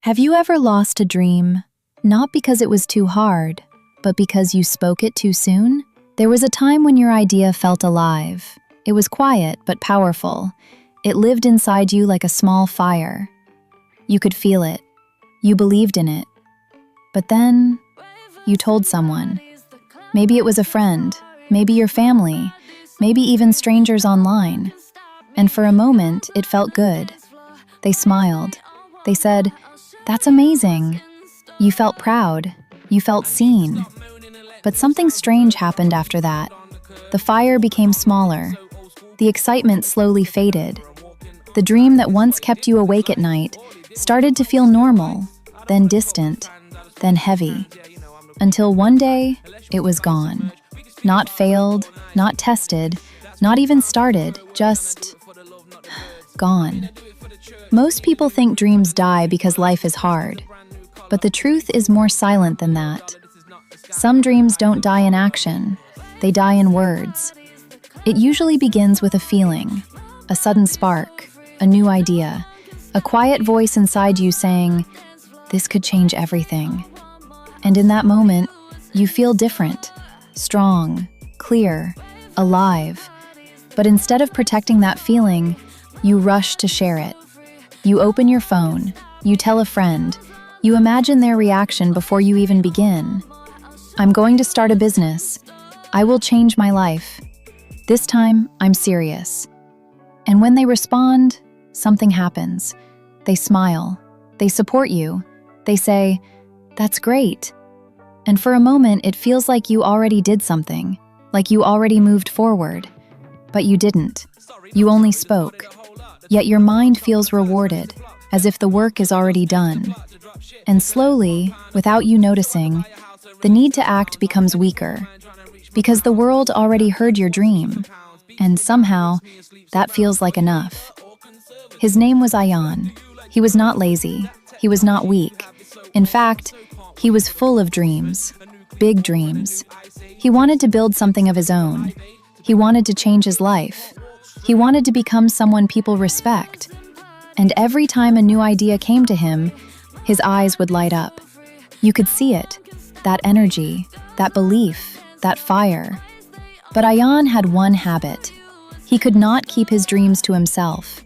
Have you ever lost a dream, not because it was too hard, but because you spoke it too soon? There was a time when your idea felt alive. It was quiet but powerful. It lived inside you like a small fire. You could feel it. You believed in it. But then, you told someone. Maybe it was a friend, maybe your family, maybe even strangers online. And for a moment, it felt good. They smiled. They said, "That's amazing." You felt proud. You felt seen. But something strange happened after that. The fire became smaller. The excitement slowly faded. The dream that once kept you awake at night started to feel normal, then distant, then heavy. Until one day, it was gone. Not failed, not tested, not even started, just gone. Most people think dreams die because life is hard. But the truth is more silent than that. Some dreams don't die in action. They die in words. It usually begins with a feeling, a sudden spark, a new idea, a quiet voice inside you saying, "This could change everything." And in that moment, you feel different, strong, clear, alive. But instead of protecting that feeling, you rush to share it. You open your phone, you tell a friend, you imagine their reaction before you even begin. "I'm going to start a business. I will change my life. This time, I'm serious." And when they respond, something happens. They smile. They support you. They say, "That's great." And for a moment, it feels like you already did something, like you already moved forward. But you didn't. You only spoke. Yet your mind feels rewarded, as if the work is already done. And slowly, without you noticing, the need to act becomes weaker, because the world already heard your dream, and somehow, that feels like enough. His name was Ayan. He was not lazy. He was not weak. In fact, he was full of dreams, big dreams. He wanted to build something of his own. He wanted to change his life. He wanted to become someone people respect. And every time a new idea came to him, his eyes would light up. You could see it, that energy, that belief, that fire. But Ayan had one habit. He could not keep his dreams to himself.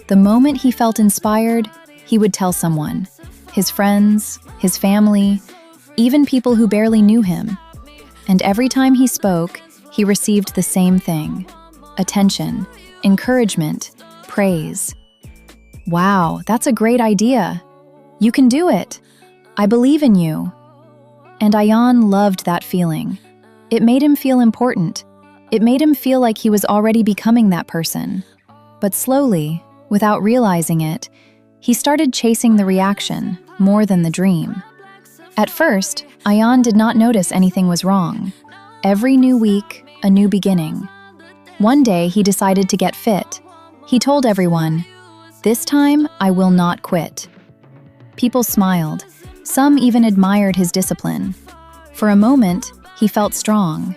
The moment he felt inspired, he would tell someone. His friends, his family, even people who barely knew him. And every time he spoke, he received the same thing: attention, encouragement, praise. "Wow, that's a great idea. You can do it. I believe in you." And Ayan loved that feeling. It made him feel important. It made him feel like he was already becoming that person. But slowly, without realizing it, he started chasing the reaction more than the dream. At first, Ayan did not notice anything was wrong. Every new week, a new beginning. One day, he decided to get fit. He told everyone, "This time, I will not quit." People smiled. Some even admired his discipline. For a moment, he felt strong.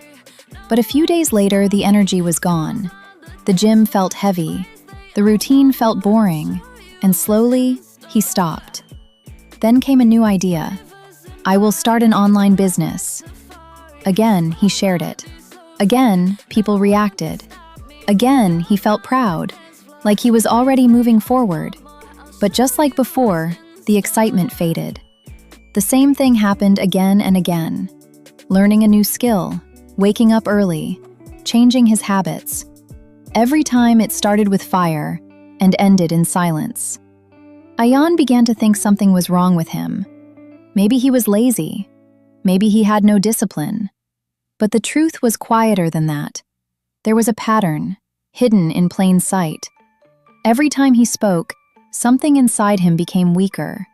But a few days later, the energy was gone. The gym felt heavy. The routine felt boring. And slowly, he stopped. Then came a new idea. "I will start an online business." Again, he shared it. Again, people reacted. Again, he felt proud, like he was already moving forward. But just like before, the excitement faded. The same thing happened again and again. Learning a new skill, waking up early, changing his habits. Every time it started with fire and ended in silence. Ayan began to think something was wrong with him. Maybe he was lazy. Maybe he had no discipline. But the truth was quieter than that. There was a pattern, hidden in plain sight. Every time he spoke, something inside him became weaker.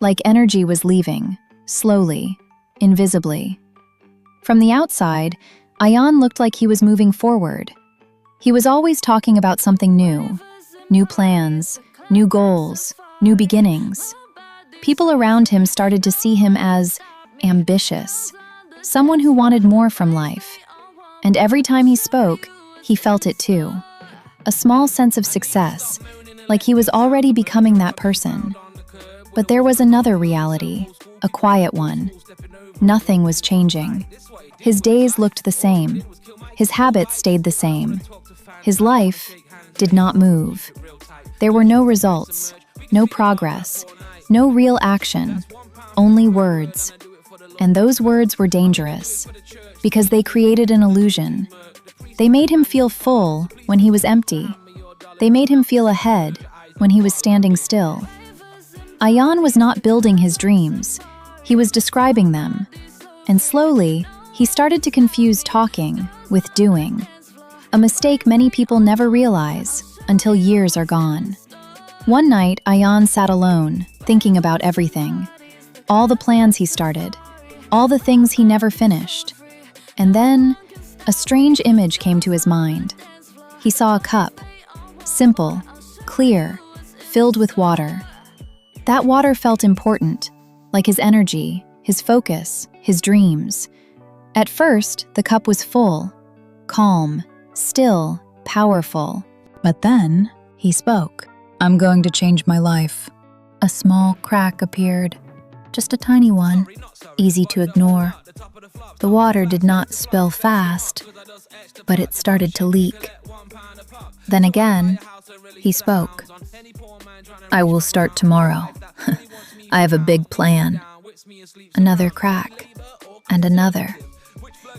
Like energy was leaving, slowly, invisibly. From the outside, Ayan looked like he was moving forward. He was always talking about something new. New plans, new goals, new beginnings. People around him started to see him as ambitious, someone who wanted more from life. And every time he spoke, he felt it too. A small sense of success, like he was already becoming that person. But there was another reality, a quiet one. Nothing was changing. His days looked the same. His habits stayed the same. His life did not move. There were no results, no progress, no real action, only words. And those words were dangerous, because they created an illusion. They made him feel full when he was empty. They made him feel ahead when he was standing still. Ayan was not building his dreams, he was describing them. And slowly, he started to confuse talking with doing. A mistake many people never realize until years are gone. One night, Ayan sat alone, thinking about everything. All the plans he started, all the things he never finished. And then, a strange image came to his mind. He saw a cup, simple, clear, filled with water. That water felt important, like his energy, his focus, his dreams. At first, the cup was full, calm, still, powerful. But then, he spoke. "I'm going to change my life." A small crack appeared, just a tiny one, easy to ignore. The water did not spill fast, but it started to leak. Then again, he spoke. "I will start tomorrow. I have a big plan." Another crack, and another.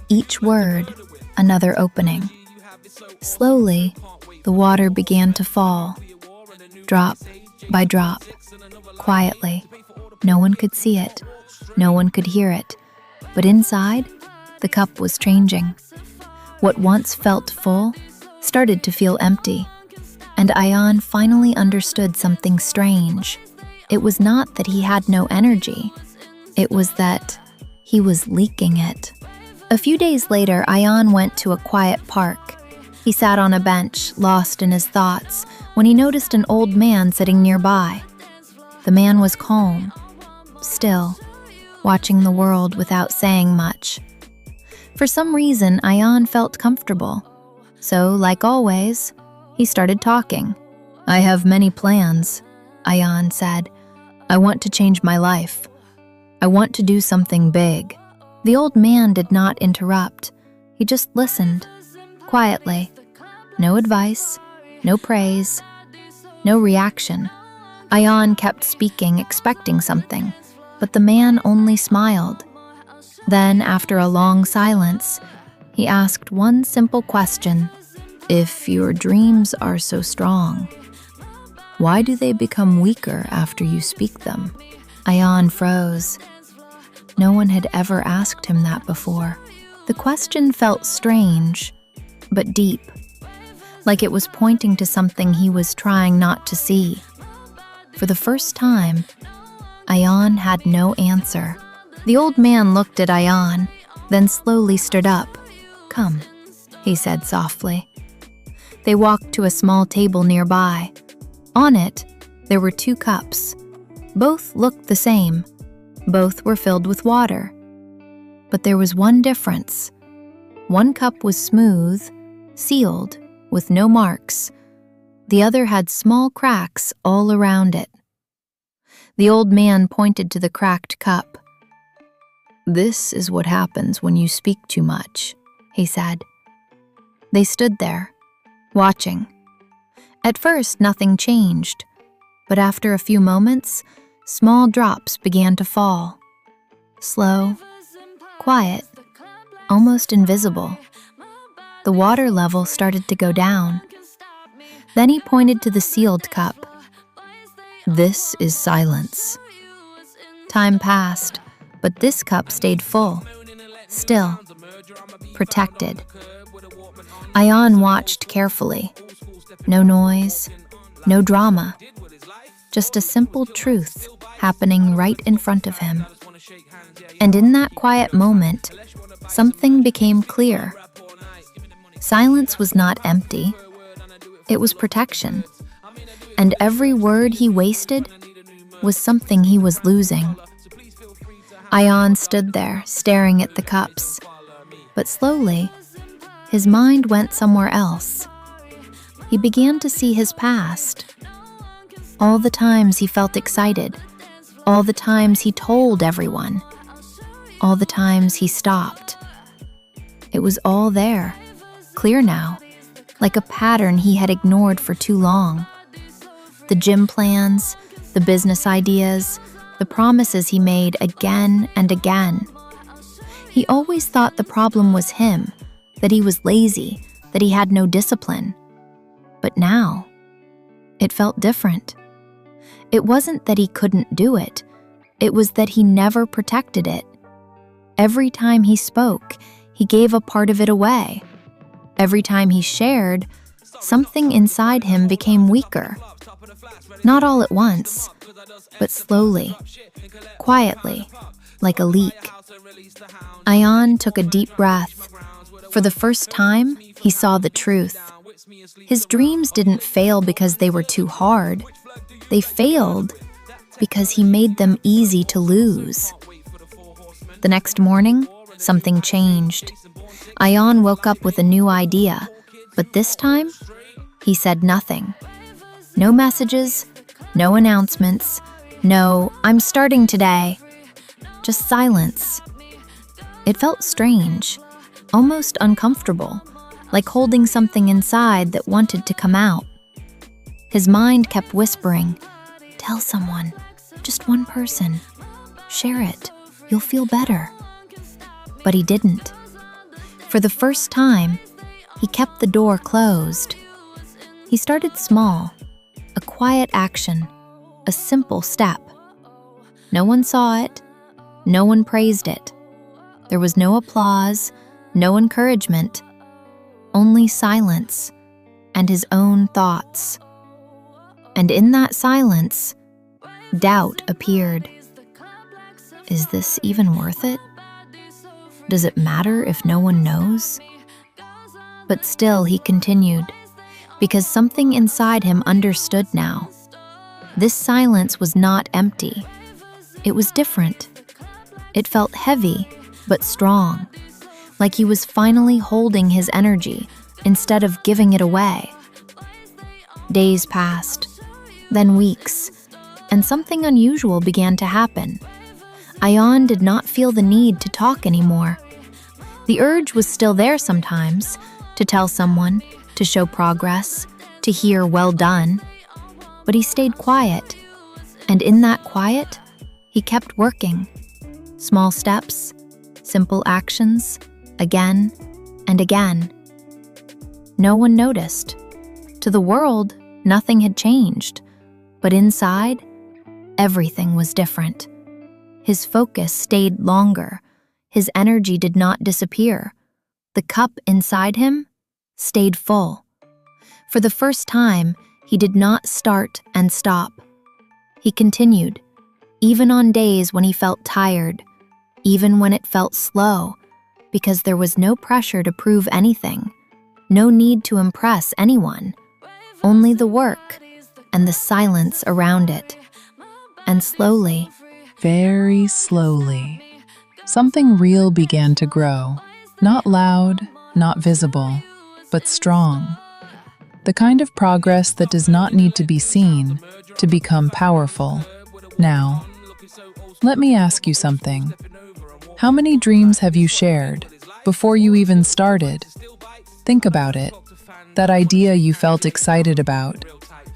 Each word, another opening. Slowly, the water began to fall, drop by drop, quietly. No one could see it, no one could hear it, but inside, the cup was changing. What once felt full started to feel empty, and Ayan finally understood something strange. It was not that he had no energy, it was that he was leaking it. A few days later, Ayan went to a quiet park. He sat on a bench, lost in his thoughts, when he noticed an old man sitting nearby. The man was calm, still, watching the world without saying much. For some reason, Ayan felt comfortable. So, like always, he started talking. "I have many plans," Ayan said. "I want to change my life. I want to do something big." The old man did not interrupt. He just listened, quietly. No advice, no praise, no reaction. Ayan kept speaking, expecting something, but the man only smiled. Then, after a long silence, he asked one simple question. "If your dreams are so strong, why do they become weaker after you speak them?" Ayan froze. No one had ever asked him that before. The question felt strange, but deep, like it was pointing to something he was trying not to see. For the first time, Ayan had no answer. The old man looked at Ayan, then slowly stood up. "Come," he said softly. They walked to a small table nearby. On it, there were 2 cups. Both looked the same. Both were filled with water. But there was one difference. One cup was smooth, sealed, with no marks. The other had small cracks all around it. The old man pointed to the cracked cup. "This is what happens when you speak too much," he said. They stood there, watching. At first, nothing changed, but after a few moments, small drops began to fall. Slow, quiet, almost invisible. The water level started to go down. Then he pointed to the sealed cup. "This is silence." Time passed, but this cup stayed full, still, protected. Ayan watched carefully. No noise, no drama, just a simple truth happening right in front of him. And in that quiet moment, something became clear. Silence was not empty, it was protection. And every word he wasted was something he was losing. Ayan stood there, staring at the cups. But slowly, his mind went somewhere else. He began to see his past. All the times he felt excited, All the times he told everyone. All the times he stopped. It was all there, clear now, like a pattern he had ignored for too long. The gym plans, the business ideas, the promises he made again and again. He always thought the problem was him, that he was lazy, that he had no discipline. But now, it felt different. It wasn't that he couldn't do it. It was that he never protected it. Every time he spoke, he gave a part of it away. Every time he shared, something inside him became weaker. Not all at once, but slowly, quietly, like a leak. Ayan took a deep breath. For the first time, he saw the truth. His dreams didn't fail because they were too hard. They failed because he made them easy to lose. The next morning, something changed. Ayan woke up with a new idea, but this time, he said nothing. No messages, no announcements, no, "I'm starting today." Just silence. It felt strange, almost uncomfortable, like holding something inside that wanted to come out. His mind kept whispering, "Tell someone, just one person. Share it, you'll feel better." But he didn't. For the first time, he kept the door closed. He started small, a quiet action, a simple step. No one saw it, no one praised it. There was no applause, no encouragement, only silence and his own thoughts. And in that silence, doubt appeared. Is this even worth it? Does it matter if no one knows? But still he continued, because something inside him understood now. This silence was not empty. It was different. It felt heavy, but strong, like he was finally holding his energy instead of giving it away. Days passed, then weeks, and something unusual began to happen. Ayan did not feel the need to talk anymore. The urge was still there sometimes, to tell someone, to show progress, to hear "well done." But he stayed quiet, and in that quiet, he kept working. Small steps, simple actions, again and again. No one noticed. To the world, nothing had changed, but inside, everything was different. His focus stayed longer. His energy did not disappear. The cup inside him stayed full. For the first time, he did not start and stop. He continued, even on days when he felt tired, even when it felt slow, because there was no pressure to prove anything, no need to impress anyone, only the work and the silence around it. And slowly, very slowly, something real began to grow. Not loud, not visible, but strong. The kind of progress that does not need to be seen to become powerful. Now, let me ask you something. How many dreams have you shared before you even started? Think about it. That idea you felt excited about,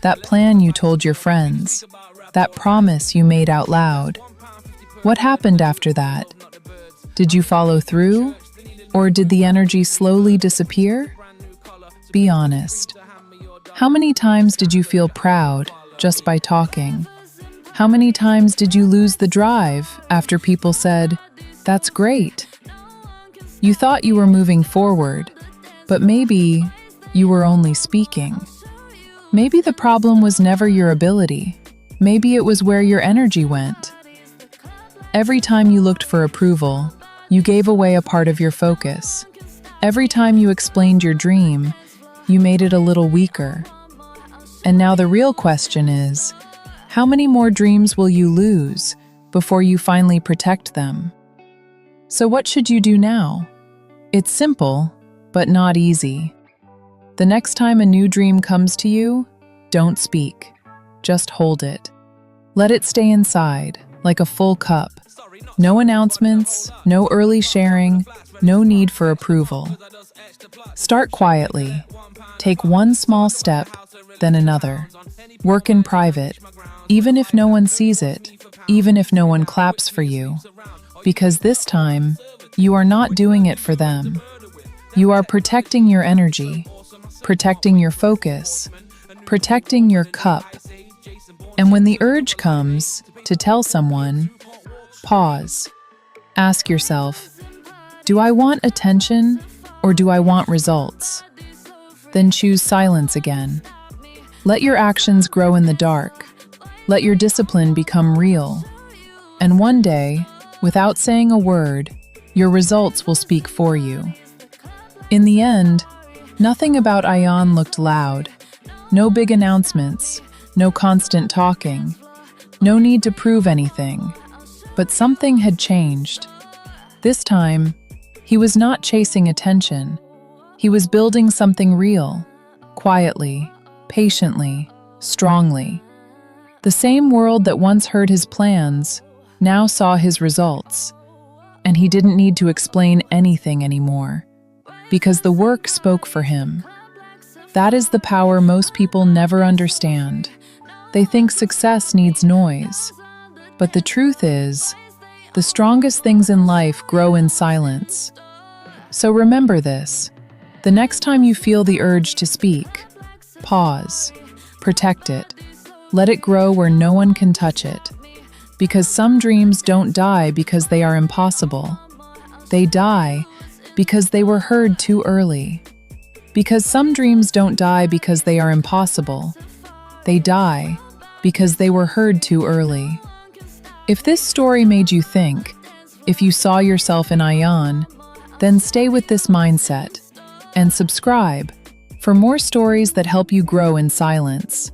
that plan you told your friends, that promise you made out loud. What happened after that? Did you follow through? Or did the energy slowly disappear? Be honest. How many times did you feel proud just by talking? How many times did you lose the drive after people said, "That's great"? You thought you were moving forward, but maybe you were only speaking. Maybe the problem was never your ability. Maybe it was where your energy went. Every time you looked for approval, you gave away a part of your focus. Every time you explained your dream, you made it a little weaker. And now the real question is, how many more dreams will you lose before you finally protect them? So what should you do now? It's simple, but not easy. The next time a new dream comes to you, don't speak. Just hold it. Let it stay inside, like a full cup. No announcements, no early sharing, no need for approval. Start quietly. Take one small step, then another. Work in private, even if no one sees it, even if no one claps for you. Because this time, you are not doing it for them. You are protecting your energy, protecting your focus, protecting your cup. And when the urge comes to tell someone, pause. Ask yourself, do I want attention or do I want results? Then choose silence again. Let your actions grow in the dark. Let your discipline become real. And one day, without saying a word, your results will speak for you. In the end, nothing about Ayan looked loud. No big announcements, no constant talking, no need to prove anything. But something had changed. This time, he was not chasing attention. He was building something real, quietly, patiently, strongly. The same world that once heard his plans now saw his results. And he didn't need to explain anything anymore, because the work spoke for him. That is the power most people never understand. They think success needs noise. But the truth is, the strongest things in life grow in silence. So remember this. The next time you feel the urge to speak, pause, protect it, let it grow where no one can touch it. Because some dreams don't die because they are impossible. They die because they were heard too early. Because some dreams don't die because they are impossible. They die because they were heard too early. If this story made you think, if you saw yourself in Ayan, then stay with this mindset and subscribe for more stories that help you grow in silence.